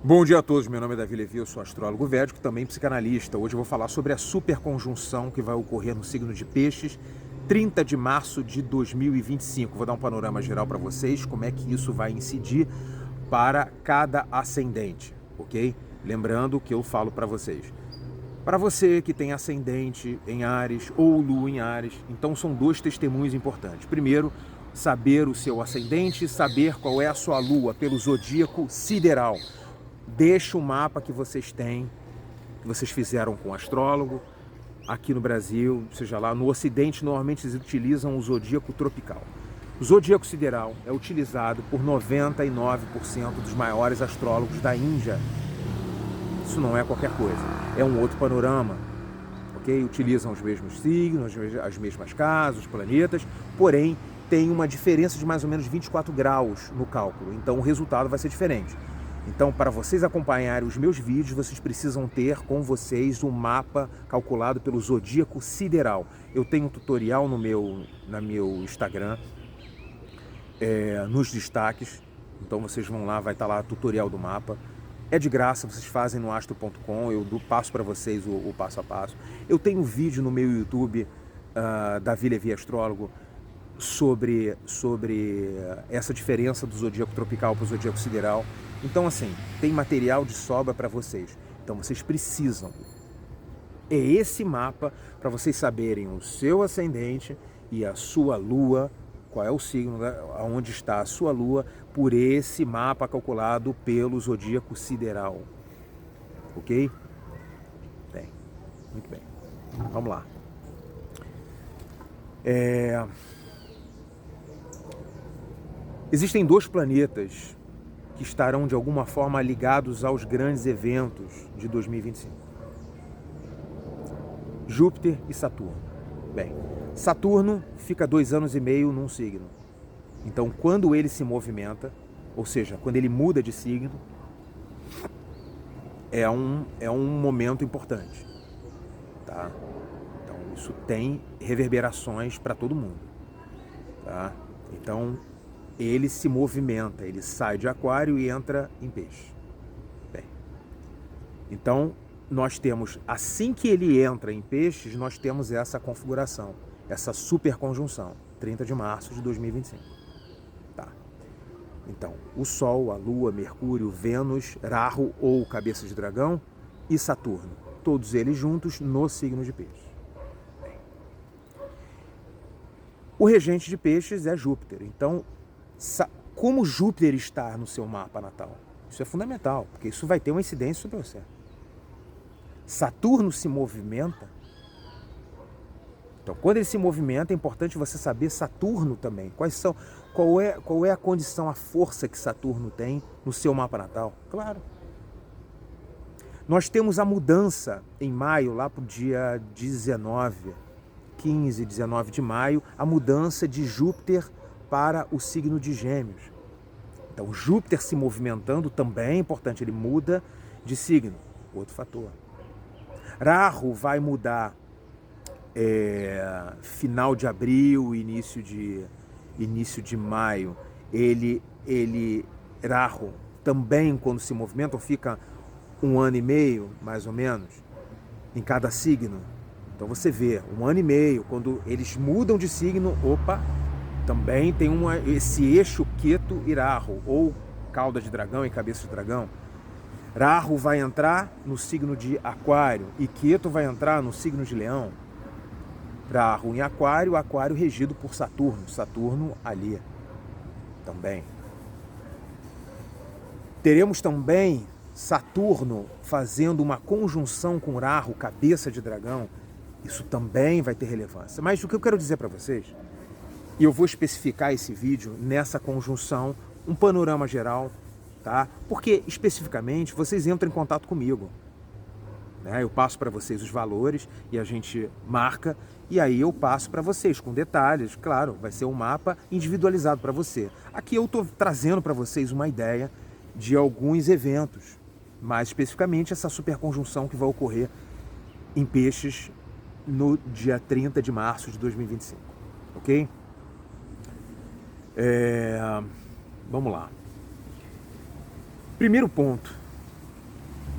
Bom dia a todos, meu nome é Davi Levi, eu sou astrólogo védico, também psicanalista. Hoje eu vou falar sobre a superconjunção que vai ocorrer no signo de Peixes, 30 de março de 2025. Vou dar um panorama geral para vocês, como é que isso vai incidir para cada ascendente, ok? Lembrando que eu falo para vocês. Para você que tem ascendente em Áries ou Lua em Áries, então são dois testemunhos importantes. Primeiro, saber o seu ascendente, saber qual é a sua Lua pelo zodíaco sideral. Deixa o mapa que vocês têm, que vocês fizeram com o astrólogo, aqui no Brasil, seja lá, no Ocidente, normalmente eles utilizam o zodíaco tropical. O zodíaco sideral é utilizado por 99% dos maiores astrólogos da Índia. Isso não é qualquer coisa, é um outro panorama, ok? Utilizam os mesmos signos, as mesmas casas, os planetas, porém tem uma diferença de mais ou menos 24 graus no cálculo, então o resultado vai ser diferente. Então, para vocês acompanharem os meus vídeos, vocês precisam ter com vocês um mapa calculado pelo zodíaco sideral. Eu tenho um tutorial no meu Instagram, nos destaques. Então vocês vão lá, vai estar lá o tutorial do mapa. É de graça, vocês fazem no astro.com, eu passo para vocês o passo a passo. Eu tenho um vídeo no meu YouTube, Davi Levi Astrólogo, sobre essa diferença do zodíaco tropical para o zodíaco sideral. Então, assim, tem material de sobra para vocês. Então, vocês precisam. É esse mapa para vocês saberem o seu ascendente e a sua lua, qual é o signo, onde está a sua lua, por esse mapa calculado pelo zodíaco sideral. Ok? Bem, muito bem. Vamos lá. Existem dois planetas que estarão de alguma forma ligados aos grandes eventos de 2025. Júpiter e Saturno. Bem, Saturno fica 2 anos e meio num signo. Então, quando ele se movimenta, ou seja, quando ele muda de signo, é um momento importante. Tá? Então, isso tem reverberações para todo mundo. Tá? Então, ele se movimenta, ele sai de Aquário e entra em Peixe. Bem, então nós temos, assim que ele entra em Peixes, nós temos essa configuração, essa superconjunção, 30 de março de 2025. Tá. Então, o Sol, a Lua, Mercúrio, Vênus, Rahu ou Cabeça de Dragão e Saturno, todos eles juntos no signo de Peixes. Bem, o regente de Peixes é Júpiter, então como Júpiter está no seu mapa natal? Isso é fundamental, porque isso vai ter uma incidência sobre você. Saturno se movimenta. Então, quando ele se movimenta, é importante você saber Saturno também. Qual é a condição, a força que Saturno tem no seu mapa natal? Claro. Nós temos a mudança em maio, lá para o dia 15, 19 de maio, a mudança de Júpiter para o signo de Gêmeos. Então, Júpiter se movimentando também é importante, ele muda de signo, outro fator. Rahu vai mudar final de abril, início de maio. Rahu também, quando se movimenta, fica 1 ano e meio, mais ou menos, em cada signo. Então você vê, 1 ano e meio, quando eles mudam de signo, também tem esse eixo Ketu e Rahu, ou cauda de dragão e cabeça de dragão. Rahu vai entrar no signo de Aquário e Ketu vai entrar no signo de Leão. Rahu em Aquário, Aquário regido por Saturno, Saturno ali também. Teremos também Saturno fazendo uma conjunção com Rahu, cabeça de dragão. Isso também vai ter relevância. Mas o que eu quero dizer para vocês, e eu vou especificar esse vídeo nessa conjunção, um panorama geral, tá? Porque, especificamente, vocês entram em contato comigo. Né? Eu passo para vocês os valores e a gente marca, e aí eu passo para vocês com detalhes. Claro, vai ser um mapa individualizado para você. Aqui eu estou trazendo para vocês uma ideia de alguns eventos, mais especificamente essa superconjunção que vai ocorrer em Peixes no dia 30 de março de 2025. Ok? Vamos lá. Primeiro ponto,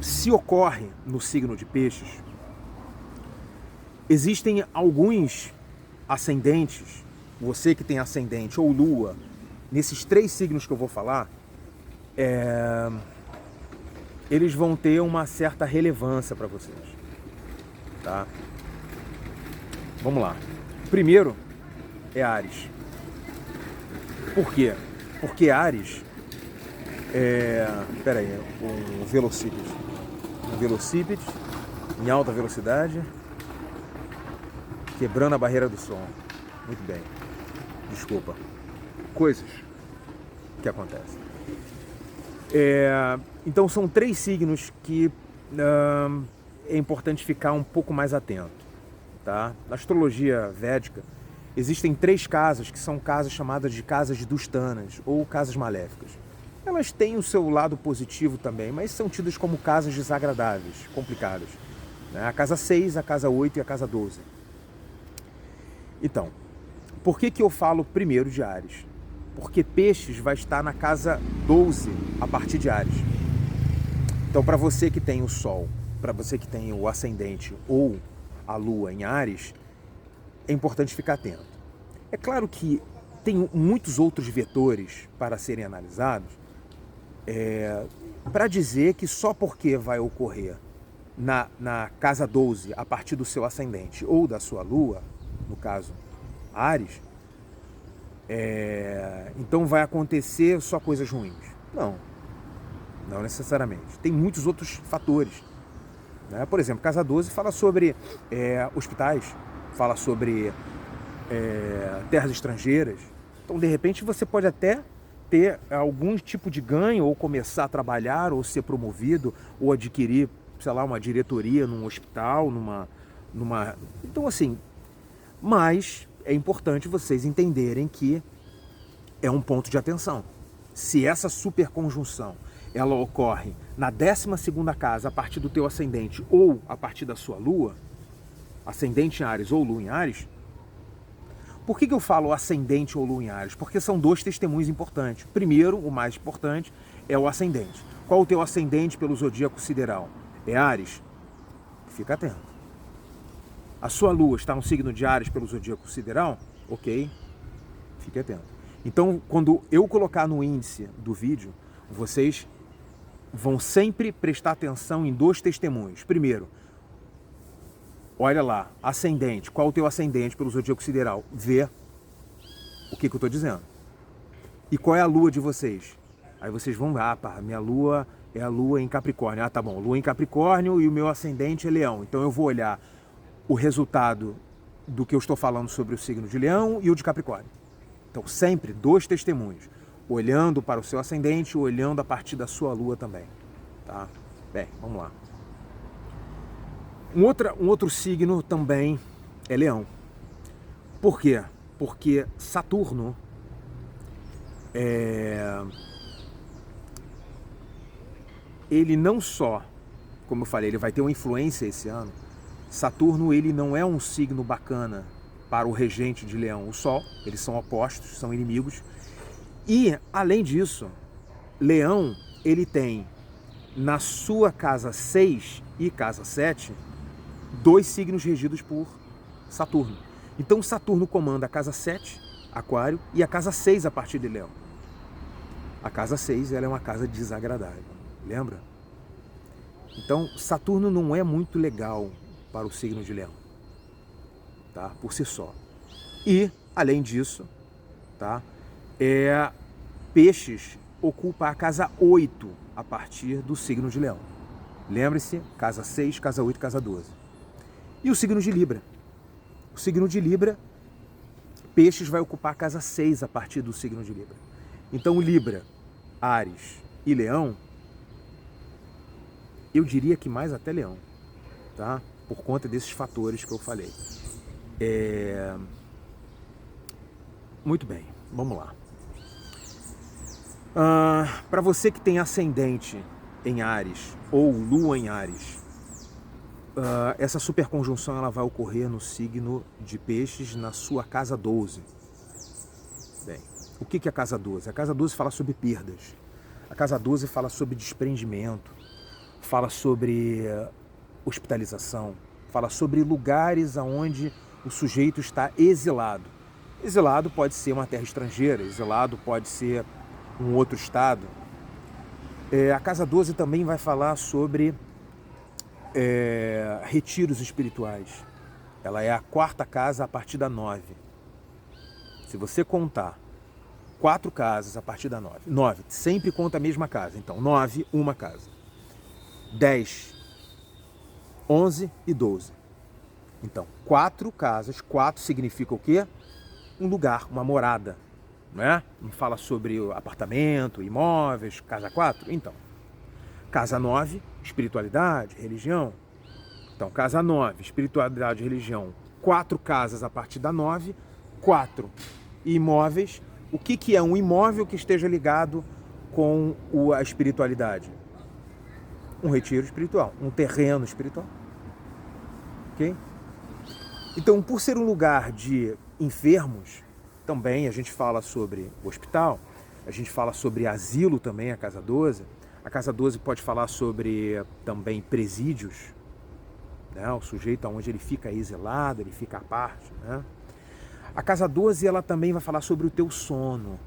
se ocorre no signo de Peixes, existem alguns ascendentes, você que tem ascendente ou lua, nesses 3 signos que eu vou falar, eles vão ter uma certa relevância para vocês, tá? Vamos lá. O primeiro é Áries. Por quê? Porque Áries pera aí, um velocípede. Um velocípede em alta velocidade, quebrando a barreira do som. Muito bem. Desculpa. Coisas que acontecem. Então são 3 signos que é importante ficar um pouco mais atento, tá? Na astrologia védica existem 3 casas que são casas chamadas de casas dustanas ou casas maléficas. Elas têm o seu lado positivo também, mas são tidas como casas desagradáveis, complicadas, né? A casa 6, a casa 8 e a casa 12. Então, por que eu falo primeiro de Áries? Porque Peixes vai estar na casa 12 a partir de Áries. Então, para você que tem o Sol, para você que tem o ascendente ou a Lua em Áries, é importante ficar atento. É claro que tem muitos outros vetores para serem analisados, para dizer que só porque vai ocorrer na casa 12 a partir do seu ascendente ou da sua Lua, no caso Áries, então vai acontecer só coisas ruins. Não necessariamente. Tem muitos outros fatores, né? Por exemplo, casa 12 fala sobre hospitais, fala sobre terras estrangeiras. Então, de repente, você pode até ter algum tipo de ganho, ou começar a trabalhar, ou ser promovido, ou adquirir, sei lá, uma diretoria num hospital, numa... Então, assim, mas é importante vocês entenderem que é um ponto de atenção. Se essa superconjunção ela ocorre na 12ª casa a partir do teu ascendente ou a partir da sua Lua, ascendente em Áries ou Lua em Áries, por que eu falo ascendente ou Lua em Áries? Porque são 2 testemunhos importantes. Primeiro, o mais importante, é o ascendente. Qual o teu ascendente pelo zodíaco sideral? É Áries? Fica atento. A sua Lua está no signo de Áries pelo zodíaco sideral? Ok, fique atento. Então, quando eu colocar no índice do vídeo, vocês vão sempre prestar atenção em 2 testemunhos. Primeiro, olha lá, ascendente. Qual o teu ascendente pelo zodíaco sideral? Vê o que eu estou dizendo. E qual é a Lua de vocês? Aí vocês vão, minha Lua é a Lua em Capricórnio. Ah, tá bom, Lua em Capricórnio e o meu ascendente é Leão. Então eu vou olhar o resultado do que eu estou falando sobre o signo de Leão e o de Capricórnio. Então sempre 2 testemunhos, olhando para o seu ascendente, olhando a partir da sua Lua também, tá? Bem, vamos lá. Um outro signo também é Leão. Por quê? Porque Saturno ele não só, como eu falei, ele vai ter uma influência esse ano. Saturno, ele não é um signo bacana para o regente de Leão, o Sol. Eles são opostos, são inimigos. E, além disso, Leão, ele tem na sua casa 6 e casa 7, 2 signos regidos por Saturno. Então, Saturno comanda a casa 7, Aquário, e a casa 6 a partir de Leão. A casa 6, ela é uma casa desagradável, lembra? Então, Saturno não é muito legal para o signo de Leão, tá? Por si só. E, além disso, tá? Peixes ocupa a casa 8 a partir do signo de Leão. Lembre-se, casa 6, casa 8, casa 12. E o signo de Libra? O signo de Libra, Peixes vai ocupar a casa 6 a partir do signo de Libra. Então, Libra, Áries e Leão, eu diria que mais até Leão, tá? Por conta desses fatores que eu falei. Muito bem, vamos lá. Para você que tem ascendente em Áries ou Lua em Áries, essa superconjunção ela vai ocorrer no signo de Peixes, na sua casa 12. Bem, o que é a casa 12? A casa 12 fala sobre perdas. A casa 12 fala sobre desprendimento. fala sobre hospitalização, fala sobre lugares onde o sujeito está exilado. Exilado pode ser uma terra estrangeira, exilado pode ser um outro estado. A casa 12 também vai falar sobre retiros espirituais. Ela é a quarta casa a partir da 9. Se você contar 4 casas a partir da 9, 9 sempre conta a mesma casa. Então 9, uma casa. 10, 11 e 12. Então 4 casas, 4 significa o quê? Um lugar, uma morada. Não é? Não fala sobre apartamento, imóveis, casa 4? Então, casa 9, espiritualidade, religião. Então, casa 9, espiritualidade, religião. 4 casas a partir da 9, 4 imóveis. O que é um imóvel que esteja ligado com a espiritualidade? Um retiro espiritual, um terreno espiritual. Ok? Então, por ser um lugar de enfermos, também a gente fala sobre hospital, a gente fala sobre asilo também, a casa 12. A casa 12 pode falar sobre também presídios, né? O sujeito onde ele fica exilado, ele fica à parte, né? A casa 12 ela também vai falar sobre o teu sono.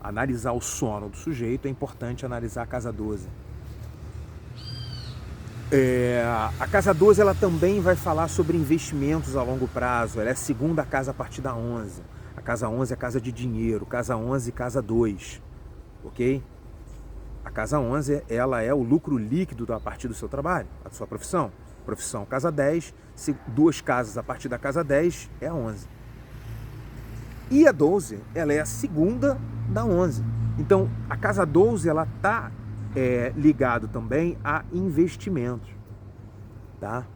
Analisar o sono do sujeito, é importante analisar a casa 12. A casa 12 ela também vai falar sobre investimentos a longo prazo. Ela é a segunda casa a partir da 11. A casa 11 é a casa de dinheiro, casa 11 casa 2, ok? A casa 11 ela é o lucro líquido a partir do seu trabalho, da sua profissão. Profissão casa 10, 2 casas a partir da casa 10 é a 11. E a 12, ela é a segunda da 11. Então, a casa 12 ela está ligado também a investimentos, tá?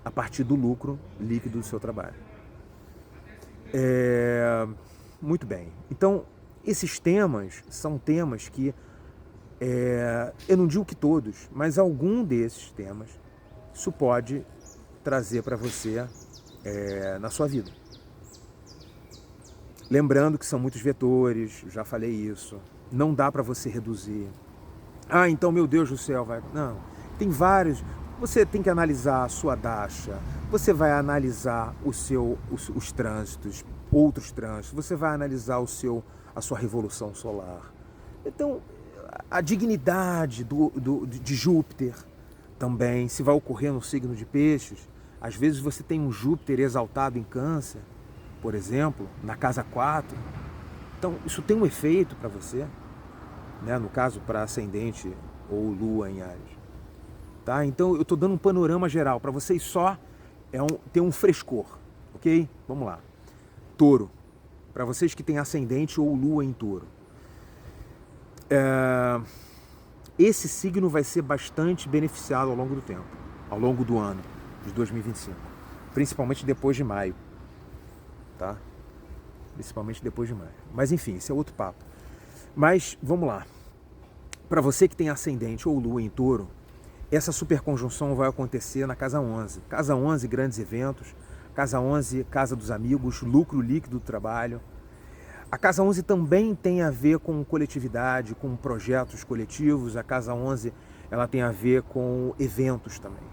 A partir do lucro líquido do seu trabalho. Muito bem. Então, esses temas são temas que, eu não digo que todos, mas algum desses temas, isso pode trazer para você na sua vida. Lembrando que são muitos vetores, já falei isso, não dá para você reduzir. Ah, então, meu Deus do céu, vai... Não, tem vários... Você tem que analisar a sua dasha, você vai analisar os trânsitos, outros trânsitos, você vai analisar a sua revolução solar. Então, a dignidade de Júpiter também, se vai ocorrer no signo de Peixes. Às vezes você tem um Júpiter exaltado em Câncer, por exemplo, na casa 4. Então, isso tem um efeito para você, né? No caso, para ascendente ou lua em Áries. Tá? Então eu estou dando um panorama geral para vocês só ter um frescor, ok? Vamos lá. Touro, para vocês que têm ascendente ou lua em Touro. Esse signo vai ser bastante beneficiado ao longo do tempo, ao longo do ano de 2025, principalmente depois de maio, tá? Principalmente depois de maio. Mas enfim, esse é outro papo. Mas vamos lá. Para você que tem ascendente ou lua em Touro, essa superconjunção vai acontecer na casa 11. Casa 11, grandes eventos. Casa 11, casa dos amigos, lucro líquido do trabalho. A casa 11 também tem a ver com coletividade, com projetos coletivos. A casa 11 ela tem a ver com eventos também.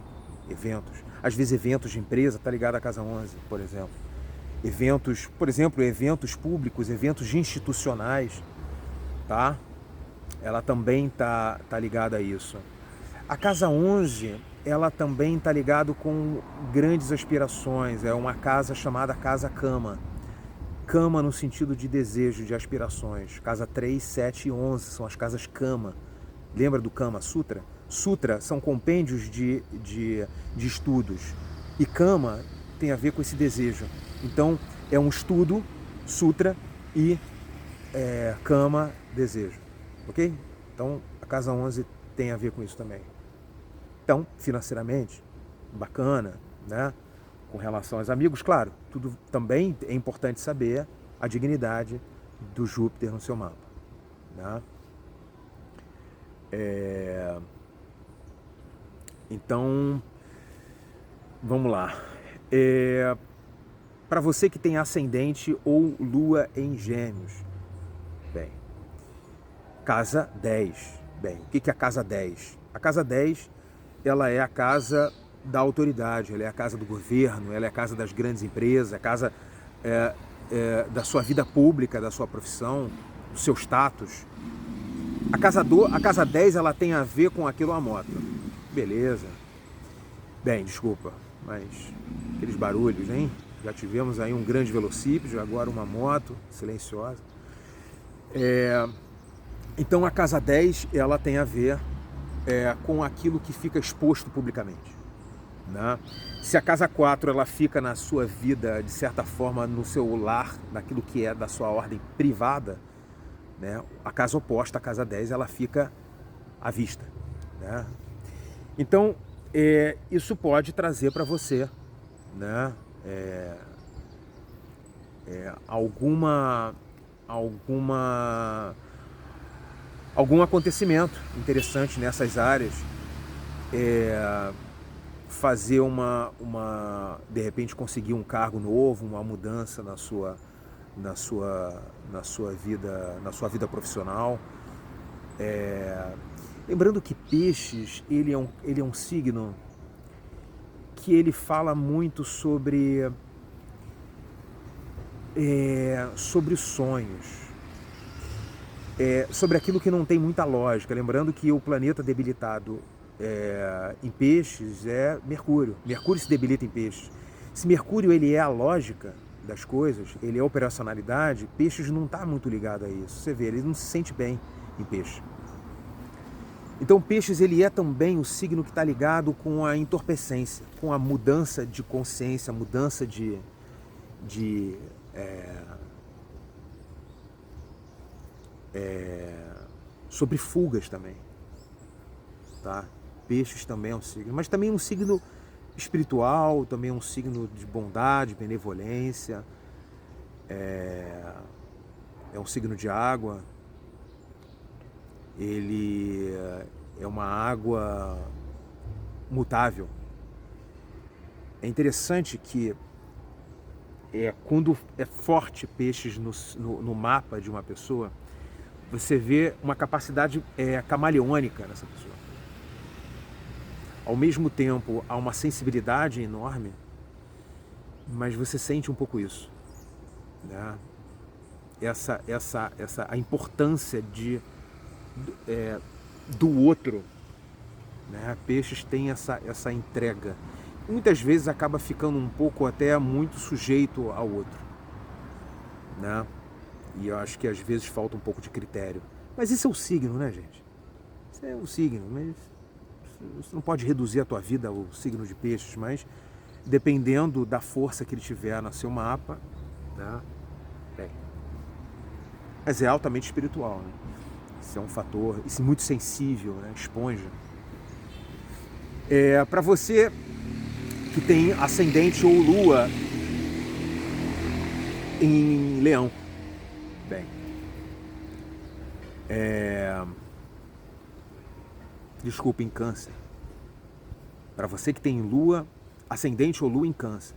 Eventos. Às vezes eventos de empresa, está ligado à casa 11, por exemplo. Eventos, por exemplo, eventos públicos, eventos institucionais, tá? Ela também tá ligada a isso. A casa 11, ela também está ligada com grandes aspirações. É uma casa chamada casa cama. Cama no sentido de desejo, de aspirações. Casa 3, 7 e 11 são as casas cama. Lembra do Kama Sutra? Sutra são compêndios de estudos. E Kama tem a ver com esse desejo. Então, é um estudo, Sutra, e Kama, desejo. Ok? Então, a casa 11 tem a ver com isso também. Então, financeiramente, bacana, né? Com relação aos amigos, claro, tudo também é importante saber a dignidade do Júpiter no seu mapa, né? Então, vamos lá. Para você que tem ascendente ou lua em Gêmeos, bem, casa 10. Bem, o que é a casa 10? A casa 10, ela é a casa da autoridade, ela é a casa do governo, ela é a casa das grandes empresas, a casa da sua vida pública, da sua profissão, do seu status. A casa 10, ela tem a ver com aquilo, a moto. Beleza. Bem, desculpa, mas aqueles barulhos, hein? Já tivemos aí um grande velocípede, agora uma moto silenciosa. Então a casa 10, ela tem a ver com aquilo que fica exposto publicamente, né? Se a casa 4, ela fica na sua vida, de certa forma, no seu lar, naquilo que é da sua ordem privada, né? A casa oposta, a casa 10, ela fica à vista, né? Então, isso pode trazer para você, né? Algum acontecimento interessante nessas áreas, fazer de repente conseguir um cargo novo, uma mudança na sua vida profissional. Lembrando que Peixes, ele é um signo que ele fala muito sobre sonhos, sobre aquilo que não tem muita lógica. Lembrando que o planeta debilitado em Peixes é Mercúrio. Mercúrio se debilita em Peixes. Se Mercúrio ele é a lógica das coisas, ele é a operacionalidade, Peixes não está muito ligado a isso. Você vê, ele não se sente bem em Peixes. Então Peixes, ele é também o signo que está ligado com a entorpecência, com a mudança de consciência, mudança sobre fugas também, tá? Peixes também é um signo, mas também um signo espiritual, também um signo de bondade, benevolência, é um signo de água. Ele é uma água mutável. É interessante que quando é forte Peixes no mapa de uma pessoa, você vê uma capacidade camaleônica nessa pessoa. Ao mesmo tempo, há uma sensibilidade enorme, mas você sente um pouco isso, né? A importância do outro, né? Peixes tem essa entrega. Muitas vezes acaba ficando um pouco até muito sujeito ao outro, né? E eu acho que às vezes falta um pouco de critério. Mas isso é o signo, né, gente? Isso é o signo, mas você não pode reduzir a tua vida ao signo de Peixes, mas dependendo da força que ele tiver no seu mapa, né? Mas é altamente espiritual, né? Isso é um fator, isso é muito sensível, né? Esponja. Para você que tem ascendente ou lua em Leão, bem, desculpa, em Câncer. Para você que tem lua, ascendente ou lua em Câncer,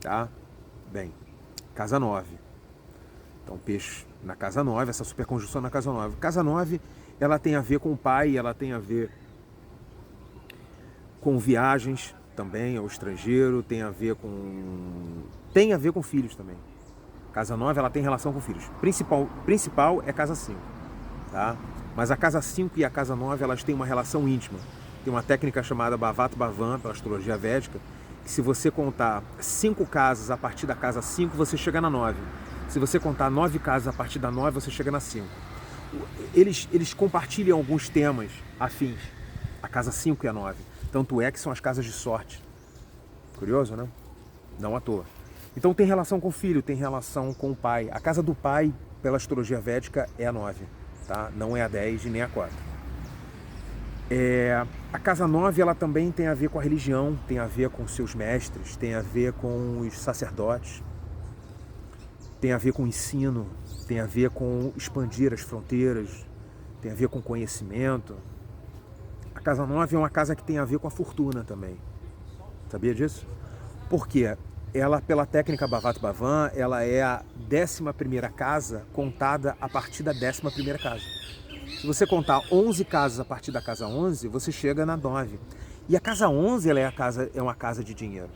tá? Bem, casa 9. Então, Peixe na casa 9, essa superconjunção na casa 9. Casa 9, ela tem a ver com o pai, ela tem a ver com viagens também ao estrangeiro, tem a ver com filhos também. Casa 9, ela tem relação com filhos. Principal é casa 5, tá? Mas a casa 5 e a casa 9, elas têm uma relação íntima. Tem uma técnica chamada Bhavat Bhavan, pela astrologia védica, que se você contar 5 casas a partir da casa 5, você chega na 9. Se você contar 9 casas a partir da 9, você chega na 5. Eles compartilham alguns temas afins, a casa 5 e a 9. Tanto é que são as casas de sorte. Curioso, né? Não à toa. Então tem relação com o filho, tem relação com o pai. A casa do pai, pela astrologia védica, é a 9, tá? Não é a 10 e nem a 4. A casa 9, ela também tem a ver com a religião, tem a ver com seus mestres, tem a ver com os sacerdotes, tem a ver com o ensino, tem a ver com expandir as fronteiras, tem a ver com conhecimento. A casa 9 é uma casa que tem a ver com a fortuna também. Sabia disso? Por quê? Ela, pela técnica Bhavat Bhavan, ela é a 11ª casa contada a partir da 11ª casa. Se você contar 11 casas a partir da casa 11, você chega na 9. E a casa 11 ela é uma casa de dinheiro.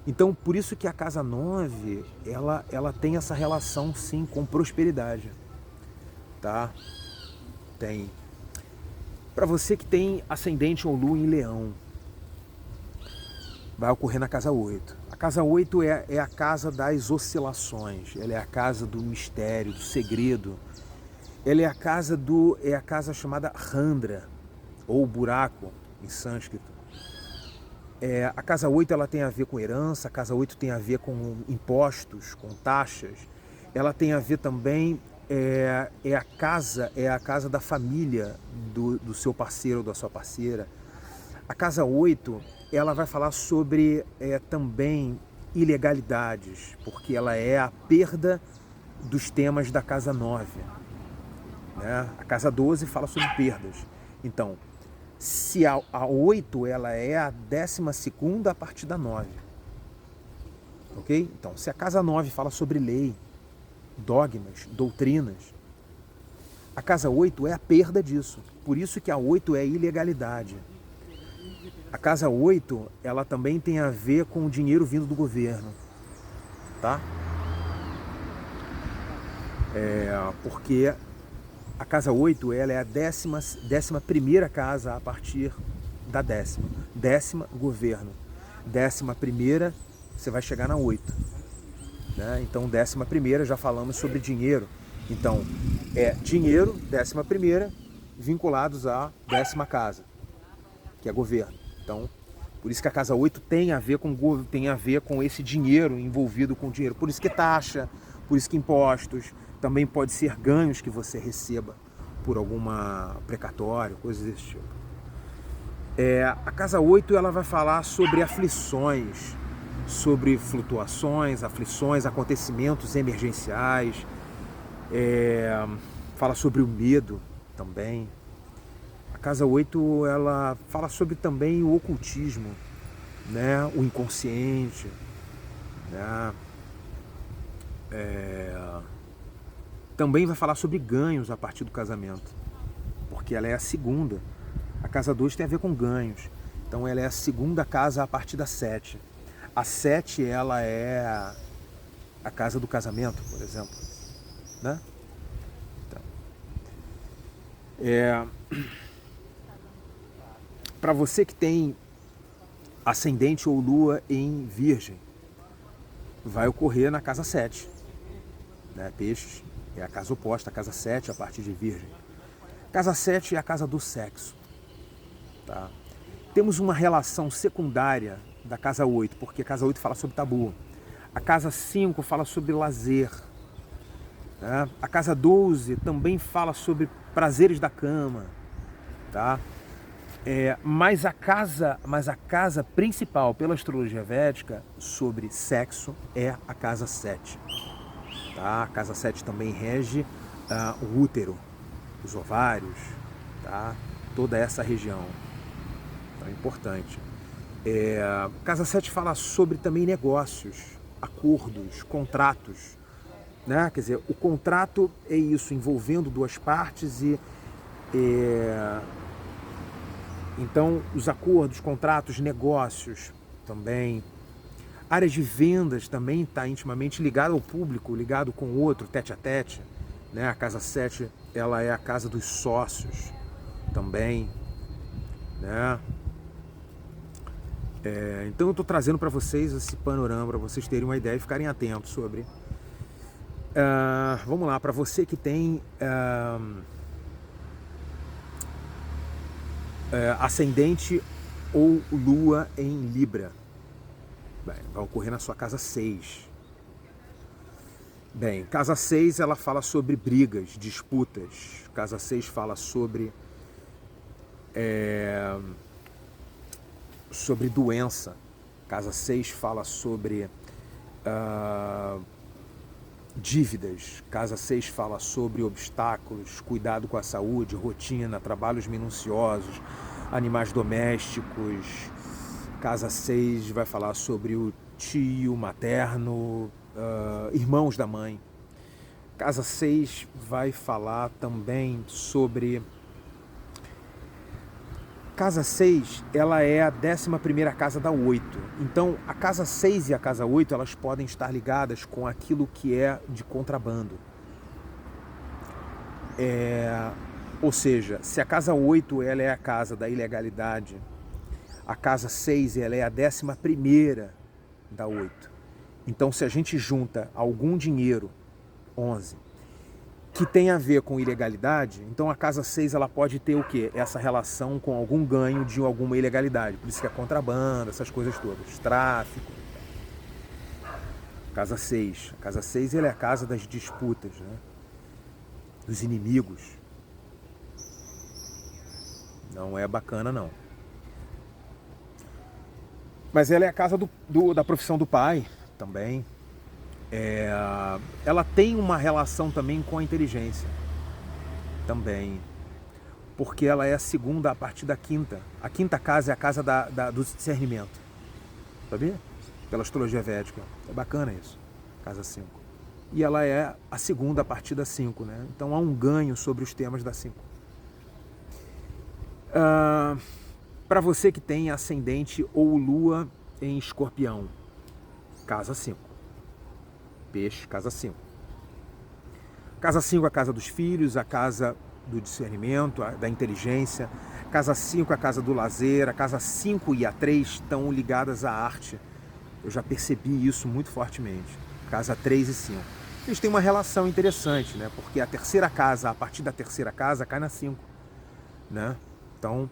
Então, por isso que a casa 9, ela tem essa relação, sim, com prosperidade. Tá? Tem. Para você que tem ascendente ou lua em Leão, vai ocorrer na casa 8. A casa 8 é a casa das oscilações, ela é a casa do mistério, do segredo. Ela é a casa chamada Randra, ou buraco em sânscrito. A casa 8 ela tem a ver com herança, a casa 8 tem a ver com impostos, com taxas. Ela tem a ver também, é a casa da família do seu parceiro ou da sua parceira. A casa 8, ela vai falar sobre também ilegalidades, porque ela é a perda dos temas da casa 9. Né? A casa 12 fala sobre perdas. Então, se a 8 ela é a 12ª a partir da 9. Ok? Então, se a casa 9 fala sobre lei, dogmas, doutrinas, a casa 8 é a perda disso. Por isso que a 8 é ilegalidade. A casa 8, ela também tem a ver com o dinheiro vindo do governo. Tá? Porque a casa 8 ela é a 11ª casa a partir da 10ª. 10ª, governo. 11ª, você vai chegar na 8. Né? Então, 11ª, já falamos sobre dinheiro. Então, dinheiro, 11ª, vinculados à 10ª casa, que é governo. Então, por isso que a casa 8 tem a ver com esse dinheiro envolvido com dinheiro. Por isso que taxa, por isso que impostos, também pode ser ganhos que você receba por alguma precatório, coisas desse tipo. A casa 8 ela vai falar sobre aflições, sobre flutuações, aflições, acontecimentos emergenciais, fala sobre o medo também. A casa 8 ela fala sobre também o ocultismo, né? O inconsciente, né? Também vai falar sobre ganhos a partir do casamento, porque ela é a 2ª. A casa 2 tem a ver com ganhos, então ela é a 2ª casa a partir da 7. A 7 ela é a casa do casamento, por exemplo, né? Então, para você que tem ascendente ou lua em Virgem, vai ocorrer na casa 7, né? Peixes é a casa oposta, a casa 7 a partir de Virgem. Casa 7 é a casa do sexo. Tá? Temos uma relação secundária da casa 8, porque a casa 8 fala sobre tabu. A casa 5 fala sobre lazer. Né? A casa 12 também fala sobre prazeres da cama. Tá? Mas a casa principal pela astrologia védica sobre sexo é a casa 7. Tá? A casa 7 também rege o útero, os ovários, tá? Toda essa região. Então é importante. Casa 7 fala sobre também negócios, acordos, contratos. Né? Quer dizer, o contrato é isso, envolvendo duas partes então, os acordos, contratos, negócios também. Áreas de vendas também está intimamente ligado ao público, ligado com o outro, tete a tete. Né? A casa 7 ela é a casa dos sócios também. Né? Então eu estou trazendo para vocês esse panorama, para vocês terem uma ideia e ficarem atentos sobre. Vamos lá, para você que tem ascendente ou lua em Libra, bem, vai ocorrer na sua casa 6. Bem, casa 6 ela fala sobre brigas, disputas. Casa 6 fala sobre doença. Casa 6 fala sobre dívidas. Casa 6 fala sobre obstáculos, cuidado com a saúde, rotina, trabalhos minuciosos, animais domésticos. Casa 6 vai falar sobre o tio materno, irmãos da mãe. Casa 6 vai falar também sobre... Casa 6, ela é a 11ª casa da 8. Então, a casa 6 e a casa 8, elas podem estar ligadas com aquilo que é de contrabando. Ou seja, se a casa 8 ela é a casa da ilegalidade, a casa 6 ela é a 11ª da 8. Então, se a gente junta algum dinheiro, 11, que tem a ver com ilegalidade, então a casa 6 ela pode ter o quê? Essa relação com algum ganho de alguma ilegalidade. Por isso que é contrabando, essas coisas todas, tráfico. Casa 6. A casa 6 ela é a casa das disputas, né? Dos inimigos. Não é bacana, não. Mas ela é a casa da profissão do pai também. Ela tem uma relação também com a inteligência. Também. Porque ela é a segunda a partir da quinta. A quinta casa é a casa do discernimento. Sabia? Pela astrologia védica. É bacana isso. Casa 5. E ela é a segunda a partir da 5, né? Então há um ganho sobre os temas da 5. Para você que tem ascendente ou lua em Escorpião, casa 5. Peixe, casa 5. Casa 5 é a casa dos filhos, a casa do discernimento, da inteligência. Casa 5 é a casa do lazer. A casa 5 e a 3 estão ligadas à arte. Eu já percebi isso muito fortemente. Casa 3 e 5. Eles têm uma relação interessante, né? Porque a terceira casa, a partir da terceira casa, cai na 5, né? Então,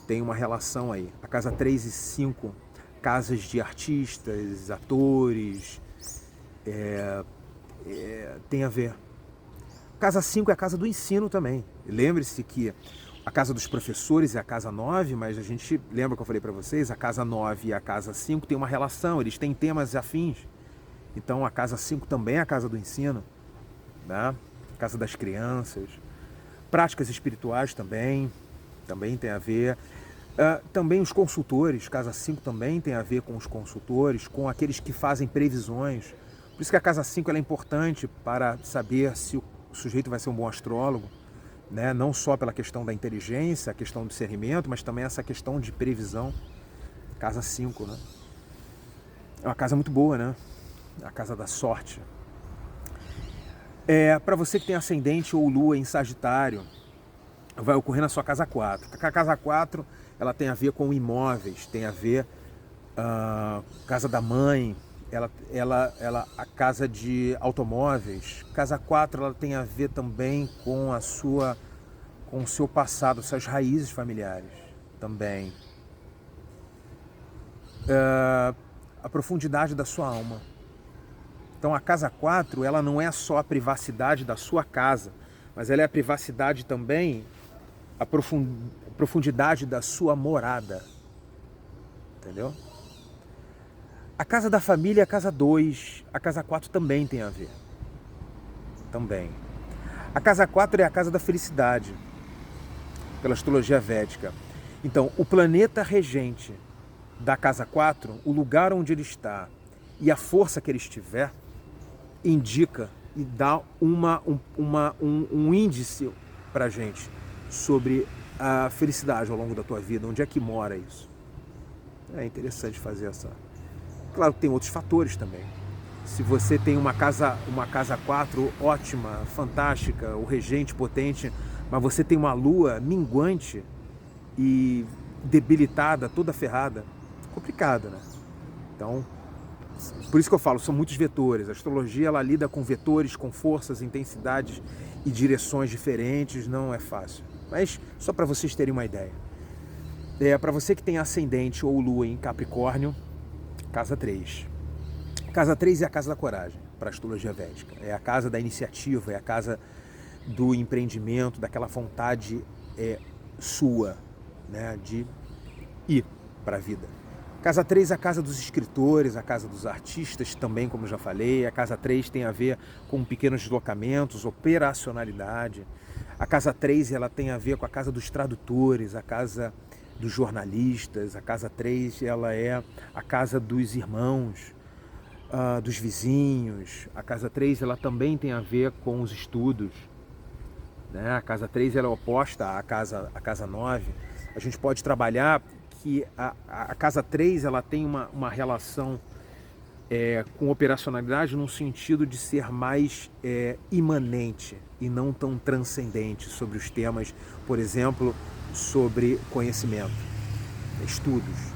tem uma relação aí. A casa 3 e 5, casas de artistas, atores, tem a ver. Casa 5 é a casa do ensino também. Lembre-se que a casa dos professores é a casa 9, mas a gente lembra que eu falei para vocês, a casa 9 e a casa 5 tem uma relação, eles têm temas afins. Então a casa 5 também é a casa do ensino, né? A casa das crianças. Práticas espirituais também tem a ver. Também os consultores, casa 5 também tem a ver com os consultores, com aqueles que fazem previsões. Por isso que a casa 5 ela é importante para saber se o sujeito vai ser um bom astrólogo, né? Não só pela questão da inteligência, a questão do discernimento, mas também essa questão de previsão. Casa 5, né? É uma casa muito boa, né? A casa da sorte. Para você que tem ascendente ou lua em Sagitário, vai ocorrer na sua casa 4. A casa 4 ela tem a ver com imóveis, tem a ver casa da mãe, a casa de automóveis. Casa 4 ela tem a ver também com o seu passado, suas raízes familiares também. A profundidade da sua alma. Então a casa 4 ela não é só a privacidade da sua casa, mas ela é a privacidade também, a profundidade da sua morada. Entendeu? A casa da família é a casa 2, a casa 4 também tem a ver. Também. A casa 4 é a casa da felicidade, pela astrologia védica. Então, o planeta regente da casa 4, o lugar onde ele está e a força que ele estiver, indica e dá um índice para a gente sobre a felicidade ao longo da tua vida, onde é que mora isso. É interessante fazer essa... Claro que tem outros fatores também. Se você tem uma casa 4 ótima, fantástica, o regente potente, mas você tem uma lua minguante e debilitada, toda ferrada, complicado, né? Então, por isso que eu falo, são muitos vetores. A astrologia ela lida com vetores, com forças, intensidades e direções diferentes, não é fácil. Mas só para vocês terem uma ideia. Para você que tem ascendente ou lua em Capricórnio, casa 3. Casa 3 é a casa da coragem, para a astrologia védica. É a casa da iniciativa, é a casa do empreendimento, daquela vontade sua, né, de ir para a vida. Casa 3 é a casa dos escritores, a casa dos artistas também, como eu já falei. A casa 3 tem a ver com pequenos deslocamentos, operacionalidade. A casa 3 ela tem a ver com a casa dos tradutores, a casa dos jornalistas. A casa 3 ela é a casa dos irmãos. dos vizinhos. A casa 3 ela também tem a ver com os estudos, né? A casa 3 ela é oposta à casa 9. A gente pode trabalhar que a casa 3 ela tem uma relação com operacionalidade no sentido de ser mais imanente e não tão transcendente sobre os temas, por exemplo, sobre conhecimento, estudos,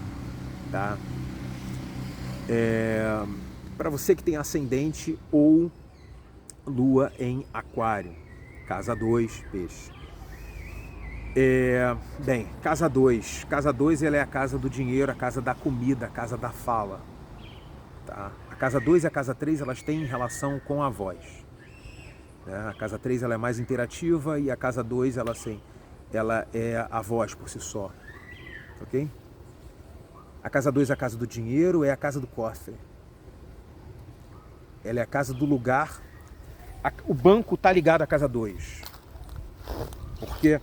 tá? Para você que tem ascendente ou lua em aquário, casa 2, peixe. Bem, casa 2 ela é a casa do dinheiro, a casa da comida, a casa da fala, tá? A casa 2 e a casa 3 elas têm relação com a voz, né? A casa 3 ela é mais interativa e a casa 2 ela é a voz por si só, ok? A casa 2 é a casa do dinheiro, é a casa do cofre. Ela é a casa do lugar. O banco está ligado à casa 2. Porque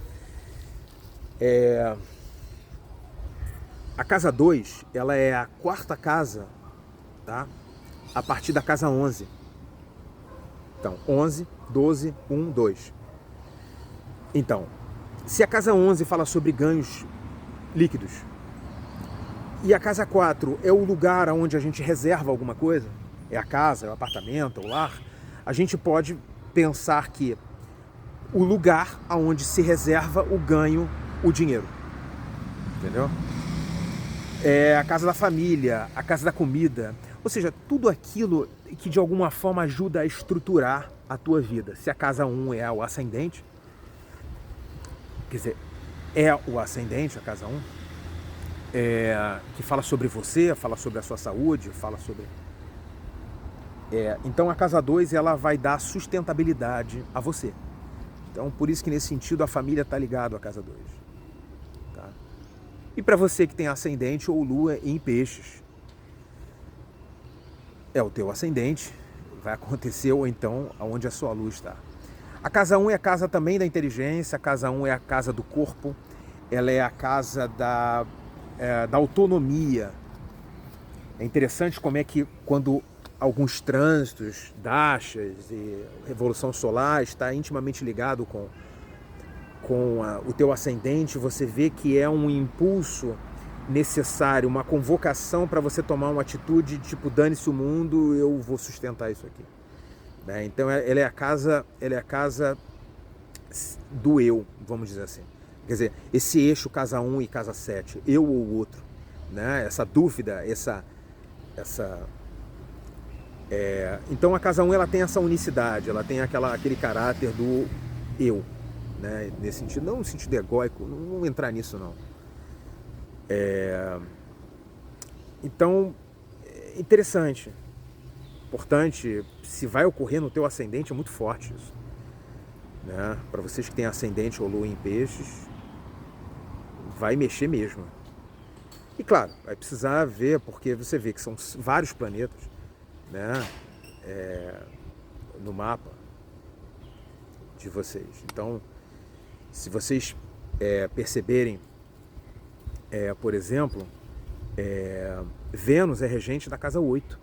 a casa 2, ela é a quarta casa, tá? A partir da casa 11. Então, 11, 12, 1, 2. Então, se a casa 11 fala sobre ganhos líquidos, e a casa 4 é o lugar onde a gente reserva alguma coisa, é a casa, é o apartamento, é o lar, a gente pode pensar que o lugar onde se reserva o ganho, o dinheiro. Entendeu? É a casa da família, a casa da comida, ou seja, tudo aquilo que de alguma forma ajuda a estruturar a tua vida. Se a casa 1 é o ascendente, quer dizer, é o ascendente, a casa 1, que fala sobre você, fala sobre a sua saúde, fala sobre... então a casa 2 ela vai dar sustentabilidade a você. Então por isso que nesse sentido a família está ligada à casa 2. Tá? E para você que tem ascendente ou lua em peixes, é o teu ascendente, vai acontecer ou então aonde a sua luz está. A casa 1 é a casa também da inteligência, a casa 1 é a casa do corpo, ela é a casa da autonomia. É interessante como é que quando alguns trânsitos, dashas e revolução solar está intimamente ligado com o teu ascendente, você vê que é um impulso necessário, uma convocação para você tomar uma atitude tipo, dane-se o mundo, eu vou sustentar isso aqui. Né? Então ela é a casa do eu, vamos dizer assim. Quer dizer, esse eixo casa 1 e casa 7, eu ou o outro, né? Essa dúvida, então a casa 1 ela tem essa unicidade, ela tem aquele caráter do eu, né? Nesse sentido, não no sentido egóico, não vamos entrar nisso não. Então, interessante, importante, se vai ocorrer no teu ascendente, é muito forte isso, né? Para vocês que têm ascendente ou lua em peixes, vai mexer mesmo. E claro, vai precisar ver, porque você vê que são vários planetas, né? No mapa de vocês. Então, se vocês perceberem, por exemplo, Vênus é regente da casa 8.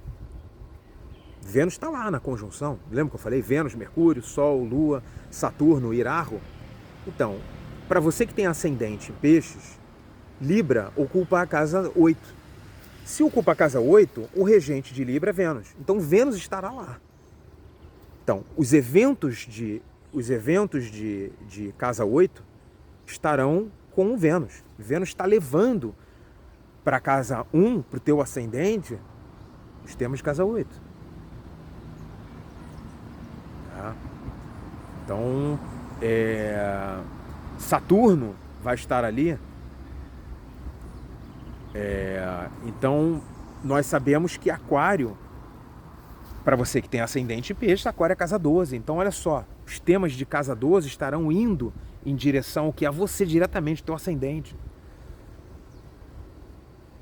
Vênus está lá na conjunção. Lembra que eu falei? Vênus, Mercúrio, Sol, Lua, Saturno, Irago. Então, para você que tem ascendente em peixes, Libra ocupa a casa 8. Se ocupa a casa 8, o regente de Libra é Vênus. Então Vênus estará lá. Então, os eventos de casa 8 estarão com Vênus. Vênus está levando para a casa 1, para o teu ascendente, os temas de casa 8. Tá? Então, Saturno vai estar ali. Então, nós sabemos que Aquário, para você que tem ascendente em peixe, Aquário é casa 12. Então, olha só, os temas de casa 12 estarão indo em direção ao que é você diretamente, teu ascendente.